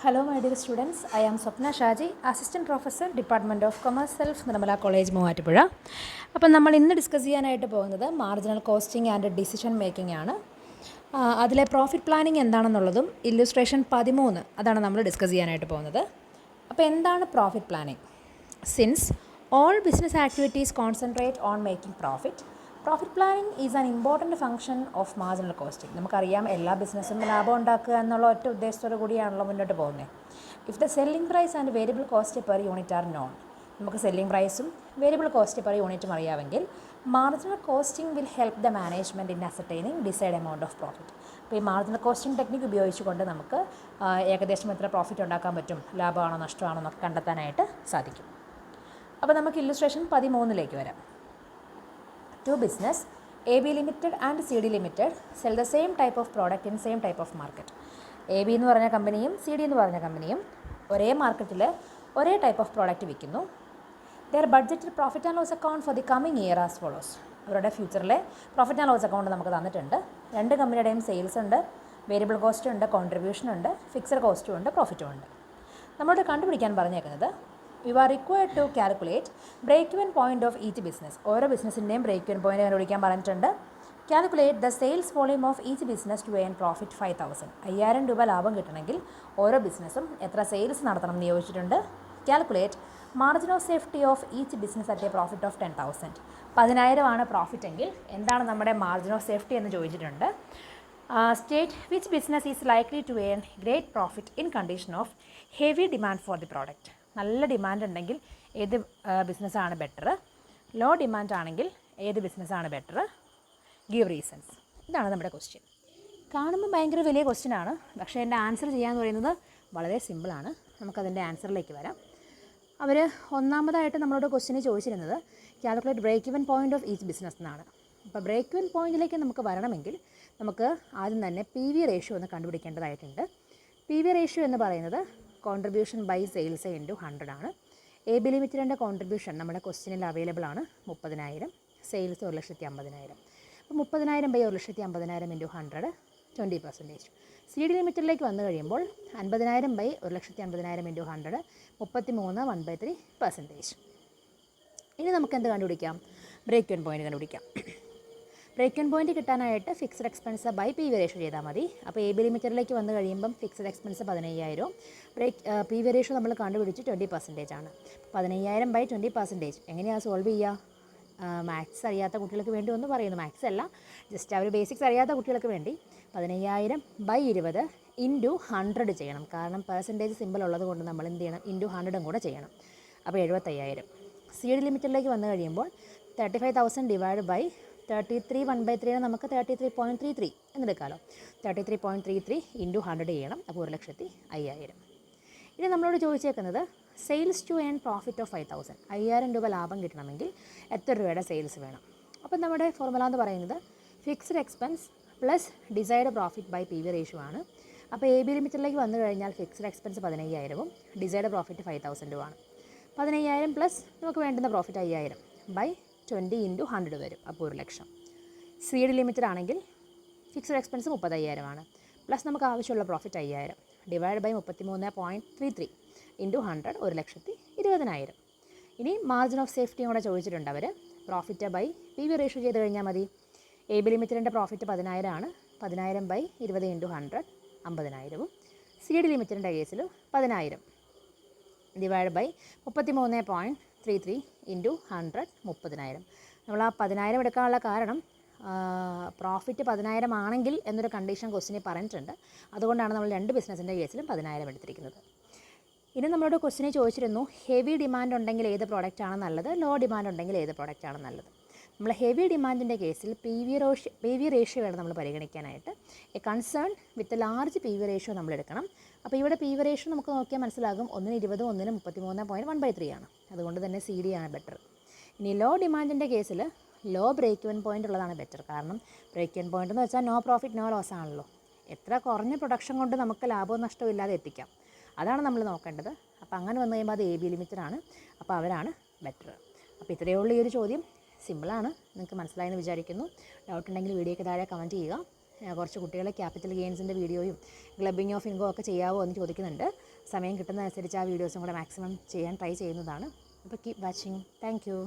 Hello my dear students, I am Swapna Shaji, Assistant Professor, Department of Commerce, Self, Nirmala College, Muvattupuzha. അപ്പോൾ നമ്മൾ ഇന്ന് discuss ചെയ്യാനായിട്ട് പോകുന്നത് marginal costing and decision making ആണ്. അതിലെ profit planning എന്താണെന്നുള്ളതും illustration 13 അതാണ് നമ്മൾ ഡിസ്കസ് ചെയ്യാനായിട്ട് പോകുന്നത്. അപ്പോൾ എന്താണ് profit planning? Since all business activities concentrate on making profit, profit planning is an important function of marginal costing. നമുക്കറിയാം എല്ലാ ബിസിനസ്സും ലാഭം ഉണ്ടാക്കുക എന്നുള്ള ഒറ്റ ഉദ്ദേശത്തോടു കൂടിയാണല്ലോ മുന്നോട്ട് പോകുന്നത്. If the selling price and variable cost per unit are known, നമുക്ക് സെല്ലിംഗ് പ്രൈസും വേരിയബിൾ കോസ്റ്റ് പെർ യൂണിറ്റും അറിയാമെങ്കിൽ marginal costing will help the management in ascertaining desired amount of profit. അപ്പോൾ ഈ മാർജിനൽ കോസ്റ്റിംഗ് ടെക്നിക്ക് ഉപയോഗിച്ചുകൊണ്ട് നമുക്ക് ഏകദേശം എത്ര പ്രോഫിറ്റ് ഉണ്ടാക്കാൻ പറ്റും, ലാഭമാണോ നഷ്ടമാണോ എന്നൊക്കെ കണ്ടെത്താനായിട്ട് സാധിക്കും. അപ്പോൾ നമുക്ക് ഇല്ലുസ്ട്രേഷൻ 13 വരാം. Two business, AB Limited and CD Limited sell the same type of product in same type of market. AB എന്ന് പറഞ്ഞ കമ്പനിയും CD എന്ന് പറഞ്ഞ കമ്പനിയും ഒരേ മാർക്കറ്റിൽ ഒരേ ടൈപ്പ് ഓഫ് പ്രോഡക്റ്റ് വിൽക്കുന്നു. Their budgeted profit and loss account for the coming year as follows. അവരുടെ ഫ്യൂച്ചറിലെ പ്രോഫിറ്റ് ആൻഡ് ലോസ് അക്കൗണ്ട് നമുക്ക് തന്നിട്ടുണ്ട്. രണ്ട് കമ്പനിയുടെയും സെയിൽസ് ഉണ്ട്, വേരിയബിൾ കോസ്റ്റ് ഉണ്ട്, കോൺട്രിബ്യൂഷൻ ഉണ്ട്, ഫിക്സഡ് കോസ്റ്റും ഉണ്ട്, പ്രോഫിറ്റും ഉണ്ട്. നമ്മളോട് കണ്ടുപിടിക്കാൻ പറഞ്ഞേക്കുന്നത് you are required to calculate break-even point of each business. ഓരോ ബിസിനസ്സിൻ്റെയും break-even point കണ്ടുപിടിക്കാൻ പറഞ്ഞിട്ടുണ്ട്. Calculate the sales volume of each business to earn profit 5,000. 5,000 രൂപ ലാഭം കിട്ടണമെങ്കിൽ ഓരോ ബിസിനസ്സും എത്ര സെയിൽസ് നടത്തണം എന്ന് ചോദിച്ചിട്ടുണ്ട്. Calculate margin of safety of each business at a profit of 10,000. 10,000 ആണ് പ്രോഫിറ്റ് എങ്കിൽ എന്താണ് നമ്മുടെ മാർജിൻ ഓഫ് സേഫ്റ്റി എന്ന് ചോദിച്ചിട്ടുണ്ട്. State which business is likely to earn great profit in condition of heavy demand for the product. നല്ല demand ഉണ്ടെങ്കിൽ ഏത് ബിസിനസ്സാണ് ബെറ്റർ, ലോ ഡിമാൻഡ് ആണെങ്കിൽ ഏത് ബിസിനസ്സാണ് ബെറ്റർ, ഗീവ് റീസൺസ്. ഇതാണ് നമ്മുടെ ക്വസ്റ്റ്യൻ. കാണുമ്പോൾ ഭയങ്കര വലിയ ക്വസ്റ്റ്യനാണ്, പക്ഷേ എൻ്റെ ആൻസർ ചെയ്യാന്ന് പറയുന്നത് വളരെ സിമ്പിളാണ്. നമുക്കതിൻ്റെ ആൻസറിലേക്ക് വരാം. അവർ ഒന്നാമതായിട്ട് നമ്മളോട് ക്വസ്റ്റ്യന് ചോദിച്ചിരുന്നത് calculate break even point of each business എന്നാണ്. അപ്പോൾ ബ്രേക്ക് ഇവൻ പോയിൻറ്റിലേക്ക് നമുക്ക് വരണമെങ്കിൽ നമുക്ക് ആദ്യം തന്നെ പി വി റേഷ്യോ ഒന്ന് കണ്ടുപിടിക്കേണ്ടതായിട്ടുണ്ട്. പി വി റേഷ്യോ എന്ന് പറയുന്നത് കോൺട്രിബ്യൂഷൻ ബൈ സെയിൽസ് ഇൻറ്റു 100 ആണ്. എ ബി ലിമിറ്റഡിൻ്റെ കോൺട്രിബ്യൂഷൻ നമ്മുടെ ക്വസ്റ്റ്യനിൽ അവൈലബിൾ ആണ് 30,000, സെയിൽസ് 1,50,000. അപ്പോൾ 30,000 ബൈ 1,50,000 ഇൻറ്റു 100 20%. സി ഡി ലിമിറ്റഡിലേക്ക് വന്നു കഴിയുമ്പോൾ 50,000 ബൈ 1,50,000 ഇൻറ്റു 100 33 1/3%. ഇനി നമുക്ക് എന്ത് കണ്ടുപിടിക്കാം? ബ്രേക്ക് ഇവൻ പോയിൻറ്റ് കണ്ടുപിടിക്കാം. ബ്രേക്ക് ഇവൻ പോയിൻറ്റ് കിട്ടാനായിട്ട് fixed expense by P V ratio ചെയ്താൽ മതി. അപ്പോൾ എ ബി ലിമിറ്റഡിലേക്ക് വന്നു കഴിയുമ്പം fixed expense 15,000, P V ratio നമ്മൾ കണ്ടുപിടിച്ച് 20% ആണ്. 15,000 ബൈ 20% എങ്ങനെയാണ് സോൾവ് ചെയ്യുക? മാത്സ് അറിയാത്ത കുട്ടികൾക്ക് വേണ്ടി ഒന്ന് പറയുന്നു, മാത്സ് അല്ല, ജസ്റ്റ് അവർ ബേസിക്സ് അറിയാത്ത കുട്ടികൾക്ക് വേണ്ടി 15,000 ബൈ 20 ഇൻറ്റു 100 ചെയ്യണം. കാരണം പെർസെൻറ്റേജ് സിമ്പിൾ ഉള്ളത് കൊണ്ട് നമ്മൾ എന്ത് ചെയ്യണം, ഇൻറ്റു 100 കൂടെ ചെയ്യണം. അപ്പോൾ 75,000. സി ഡി ലിമിറ്റഡിലേക്ക് വന്നു കഴിയുമ്പോൾ 35,000 ഡിവൈഡ് ബൈ 33 1/3 നമുക്ക് 33.33 എന്നെടുക്കാമല്ലോ. 33.33 ഇൻറ്റു 100 ചെയ്യണം. അപ്പോൾ 1,05,000. ഇനി നമ്മളോട് ചോദിച്ചേക്കുന്നത് sales to earn profit of 5,000. 5,000 രൂപ ലാഭം കിട്ടണമെങ്കിൽ എത്ര രൂപയുടെ സെയിൽസ് വേണം? അപ്പം നമ്മുടെ ഫോർമുല എന്ന് പറയുന്നത് fixed expense plus desired profit by P V ratio ആണ്. അപ്പോൾ എ ബി ലിമിറ്റഡിലേക്ക് വന്നു കഴിഞ്ഞാൽ ഫിക്സ്ഡ് എക്സ്പെൻസ് 15,000 ഡിസൈഡ് പ്രോഫിറ്റ് 5,000 ആണ്. 15,000 പ്ലസ് നമുക്ക് വേണ്ടുന്ന പ്രോഫിറ്റ് 5,000 ബൈ 20 ഇൻറ്റു 100 വരും. അപ്പോൾ 1,00,000. സി ഡി ലിമിറ്റഡ് ആണെങ്കിൽ ഫിക്സ്ഡ് എക്സ്പെൻസ് 30,000 ആണ്, പ്ലസ് നമുക്ക് ആവശ്യമുള്ള പ്രോഫിറ്റ് 5,000 ഡിവൈഡ് ബൈ 33.33 ഇൻറ്റു 100 1,20,000. ഇനി മാർജിൻ ഓഫ് സേഫ്റ്റിയും കൂടെ ചോദിച്ചിട്ടുണ്ട് അവർ. Profit by P V ratio ചെയ്ത് കഴിഞ്ഞാൽ മതി. എ ബി ലിമിറ്റഡിൻ്റെ പ്രോഫിറ്റ് 10,000 ആണ്. 10,000 ബൈ 20 ഇൻറ്റു 100 50,000. സി ഡി ലിമിറ്റഡിൻ്റെ കേസിൽ 10,000 ഡിവൈഡ് ബൈ 33.33 ഇൻറ്റു 100 30,000. നമ്മൾ ആ 10,000 എടുക്കാനുള്ള കാരണം പ്രോഫിറ്റ് 10,000 ആണെങ്കിൽ എന്നൊരു കണ്ടീഷൻ ക്വസ്റ്റിനിൽ പറഞ്ഞിട്ടുണ്ട്. അതുകൊണ്ടാണ് നമ്മൾ രണ്ട് ബിസിനസ്സിൻ്റെ കേസിലും 10,000 എടുത്തിരിക്കുന്നത്. ഇനി നമ്മളോട് ക്വസ്റ്റിനെ ചോദിച്ചിരുന്നു ഹെവി ഡിമാൻഡ് ഉണ്ടെങ്കിൽ ഏത് പ്രോഡക്റ്റാണ് നല്ലത്, ലോ ഡിമാൻഡ് ഉണ്ടെങ്കിൽ ഏത് പ്രോഡക്റ്റാണ് നല്ലത്. നമ്മൾ ഹെവി ഡിമാൻഡിൻ്റെ കേസിൽ പി വി റേഷ്യോ വേണം നമ്മൾ പരിഗണിക്കാനായിട്ട്. A concern with large P V ratio നമ്മൾ എടുക്കണം. അപ്പോൾ ഇവിടെ പി വി റേഷ്യോ നമുക്ക് നോക്കിയാൽ മനസ്സിലാകും 1:20 1:33.13 ആണ്. അതുകൊണ്ട് തന്നെ സി ഡി ആണ് ബെറ്റർ. ഇനി ലോ ഡിമാൻഡിൻ്റെ കേസിൽ ലോ ബ്രേക്ക് ഇവൻ പോയിൻ്റ് ഉള്ളതാണ് ബെറ്റർ. കാരണം ബ്രേക്ക് ഇവൻ പോയിൻ്റ് എന്ന് വെച്ചാൽ നോ പ്രോഫിറ്റ് നോ ലോസ് ആണല്ലോ. എത്ര കുറഞ്ഞ പ്രൊഡക്ഷൻ കൊണ്ട് നമുക്ക് ലാഭവും നഷ്ടവും ഇല്ലാതെ എത്തിക്കാം, അതാണ് നമ്മൾ നോക്കേണ്ടത്. അപ്പോൾ അങ്ങനെ വന്നു കഴിയുമ്പോൾ അത് എ ബി ലിമിറ്റഡാണ്. അപ്പോൾ അവരാണ് ബെറ്റർ. അപ്പോൾ ഇത്രയേ ഉള്ളൂ ഈ ഒരു ചോദ്യം. സിമ്പിളാണ്, നിങ്ങൾക്ക് മനസ്സിലായെന്ന് വിചാരിക്കുന്നു. ഡൗട്ട് ഉണ്ടെങ്കിൽ വീഡിയോയ്ക്ക് താഴെ കമൻറ്റ് ചെയ്യുക. കുറച്ച് കുട്ടികളെ ക്യാപിറ്റൽ ഗെയിൻസിൻ്റെ വീഡിയോയും ക്ലബിങ് ഓഫ് ഇൻകോ ഒക്കെ ചെയ്യാവോ എന്ന് ചോദിക്കുന്നുണ്ട്. സമയം കിട്ടുന്നതനുസരിച്ച് ആ വീഡിയോസും കൂടെ മാക്സിമം ചെയ്യാൻ ട്രൈ ചെയ്യുന്നതാണ്. അപ്പോൾ കീപ് വാച്ചിങ്. Thank you.